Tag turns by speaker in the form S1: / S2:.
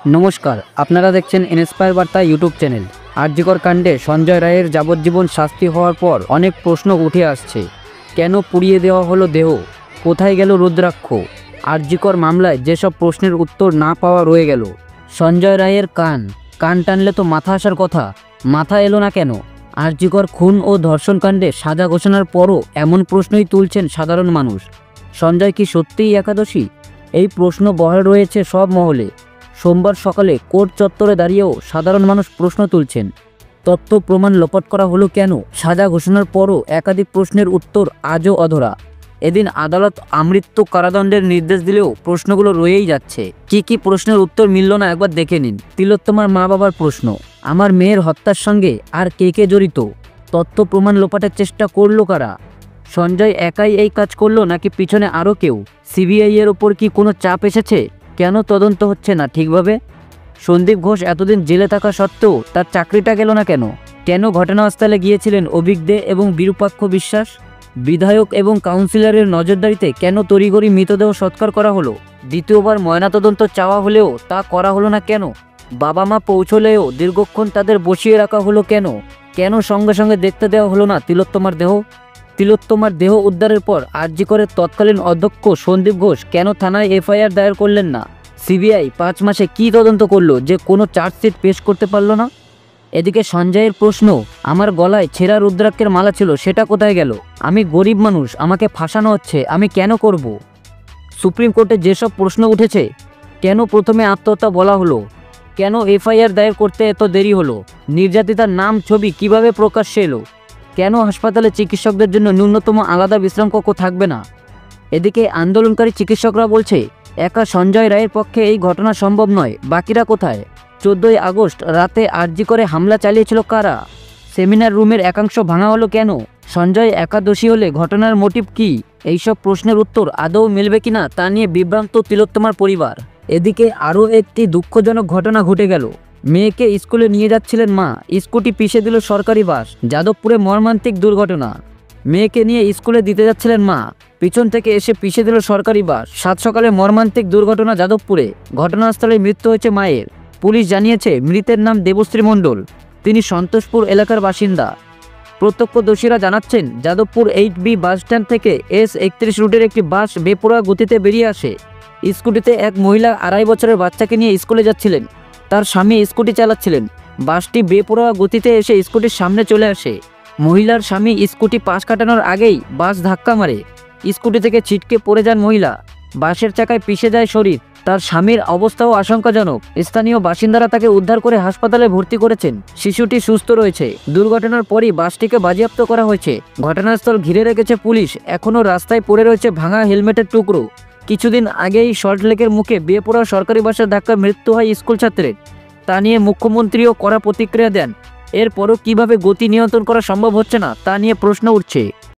S1: নমস্কার, আপনারা দেখছেন ইন্সপায়ার বার্তা ইউটিউব চ্যানেল। আরজিকর কাণ্ডে সঞ্জয় রায়ের যাবজ্জীবন শাস্তি হওয়ার পর অনেক প্রশ্ন উঠে আসছে। কেন পুড়িয়ে দেওয়া হলো দেহ? কোথায় গেল রুদ্রাক্ষ? আরজিকর মামলায় যেসব প্রশ্নের উত্তর না পাওয়া রয়ে গেল। সঞ্জয় রায়ের কান টানলে তো মাথা আসার কথা, মাথা এলো না কেন? আরজিকর খুন ও ধর্ষণ কাণ্ডে সাজা ঘোষণার পরও এমন প্রশ্নই তুলছেন সাধারণ মানুষ। সঞ্জয় কি সত্যিই একাদশী? এই প্রশ্ন বহাল রয়েছে সব মহলে। সোমবার সকালে কোর্ট চত্বরে দাঁড়িয়েও সাধারণ মানুষ প্রশ্ন তুলছেন, তথ্য প্রমাণ লোপাট করা হলো কেন? সাজা ঘোষণার পরও একাধিক প্রশ্নের উত্তর আজও অধরা। এদিন আদালত আমৃত্যু কারাদণ্ডের নির্দেশ দিলেও প্রশ্নগুলো রয়েই যাচ্ছে। কি প্রশ্নের উত্তর মিলল না একবার দেখে নিন। তিলোত্তমার মা বাবার প্রশ্ন, আমার মেয়ের হত্যার সঙ্গে আর কে জড়িত? তথ্য প্রমাণ লোপাটের চেষ্টা করলো কারা? সঞ্জয় একাই এই কাজ করলো নাকি পিছনে আরও কেউ? সিবিআই এর ওপর কি কোনো চাপ এসেছে? কেন তদন্ত হচ্ছে না ঠিকভাবে? সন্দীপ ঘোষ এতদিন জেলে থাকা সত্ত্বেও তার চাকরিটা গেল না কেন? কেন ঘটনাস্থলে গিয়েছিলেন অভিক দে এবং বিরূপাক্ষ বিশ্বাস? বিধায়ক এবং কাউন্সিলরের নজরদারিতে কেন তড়িঘড়ি মৃতদেহ সৎকার করা হলো? দ্বিতীয়বার ময়নাতদন্ত চাওয়া হলেও তা করা হলো না কেন? বাবা মা পৌঁছলেও দীর্ঘক্ষণ তাদের বসিয়ে রাখা হলো কেন? কেন সঙ্গে সঙ্গে দেখতে দেওয়া হলো না তিলোত্তমার দেহ? তিলোত্তমার দেহ উদ্ধারের পর আরজিকরের তৎকালীন অধ্যক্ষ সন্দীপ ঘোষ কেন থানায় এফআইআর দায়ের করলেন না? সিবিআই 5 মাসে কি তদন্ত করলো যে কোনো চার্জশিট পেশ করতে পারল না? এদিকে সঞ্জয়ের প্রশ্ন, আমার গলায় ছেঁড়া রুদ্রাক্ষের মালা ছিল, সেটা কোথায় গেল? আমি গরিব মানুষ, আমাকে ফাঁসানো হচ্ছে, আমি কেন করব? সুপ্রিম কোর্টে যেসব প্রশ্ন উঠেছে, কেন প্রথমে আত্মহত্যা বলা হলো? কেন এফআইআর দায়ের করতে এত দেরি হলো? নির্যাতিতার নাম ছবি কিভাবে প্রকাশ্যে এলো? কেন হাসপাতালে চিকিৎসকদের জন্য ন্যূনতম আলাদা বিশ্রাম কক্ষ থাকবে না? এদিকে আন্দোলনকারী চিকিৎসকরা বলছে, একা সঞ্জয় রায়ের পক্ষে এই ঘটনা সম্ভব নয়, বাকিরা কোথায়? 14ই আগস্ট রাতে আরজিকরে হামলা চালিয়েছিল কারা? সেমিনার রুমের একাংশ ভাঙা হলো কেন? সঞ্জয় একাদশী হলে ঘটনার মোটিভ কি? এইসব প্রশ্নের উত্তর আদৌ মিলবে কিনা তা নিয়ে বিভ্রান্ত তিলোত্তমার পরিবার। এদিকে আরও একটি দুঃখজনক ঘটনা ঘটে গেল। মেয়েকে স্কুলে নিয়ে যাচ্ছিলেন মা, স্কুটি পিষে দিল সরকারি বাস। যাদবপুরে মর্মান্তিক দুর্ঘটনা। মেয়েকে নিয়ে স্কুলে দিতে যাচ্ছিলেন মা, পিছন থেকে এসে পিষে দিল সরকারি বাস। 7 সকালে মর্মান্তিক দুর্ঘটনা যাদবপুরে। ঘটনাস্থলে মৃত্যু হয়েছে মায়ের। পুলিশ জানিয়েছে মৃতের নাম দেবশ্রী মণ্ডল, তিনি সন্তোষপুর এলাকার বাসিন্দা। প্রত্যক্ষদর্শীরা জানাচ্ছেন, যাদবপুর 8B বাস স্ট্যান্ড থেকে S31 রুটের একটি বাস বেপরোয়া গতিতে বেরিয়ে আসে। স্কুটিতে এক মহিলা 2.5 বছরের বাচ্চাকে নিয়ে স্কুলে যাচ্ছিলেন। তার স্বামী স্কুটি চালাচ্ছিলেন। বাসটি বেপরোয়া গতিতে এসে স্কুটির সামনে চলে আসে। মহিলার স্বামী স্কুটি পাশ কাটানোর আগেই বাস ধাক্কা মারে। স্কুটি থেকে ছিটকে পড়ে যান মহিলা। বাসের চাকায় পিষে যায় শরীর। তার স্বামীর অবস্থাও আশঙ্কাজনক। স্থানীয় বাসিন্দারা তাকে উদ্ধার করে হাসপাতালে ভর্তি করেছেন। শিশুটি সুস্থ রয়েছে। দুর্ঘটনার পরই বাসটিকে বাজেয়াপ্ত করা হয়েছে। ঘটনাস্থল ঘিরে রেখেছে পুলিশ। এখনও রাস্তায় পড়ে রয়েছে ভাঙা হেলমেটের টুকরো। কিছুদিন আগেই সল্টলেকের মুখে বেপরোয়া সরকারি বাসের ধাক্কায় মৃত্যু হয় স্কুল ছাত্রের। তা নিয়ে মুখ্যমন্ত্রীও কড়া প্রতিক্রিয়া দেন। এরপরও কিভাবে গতি নিয়ন্ত্রণ করা সম্ভব হচ্ছে না তা নিয়ে প্রশ্ন উঠছে।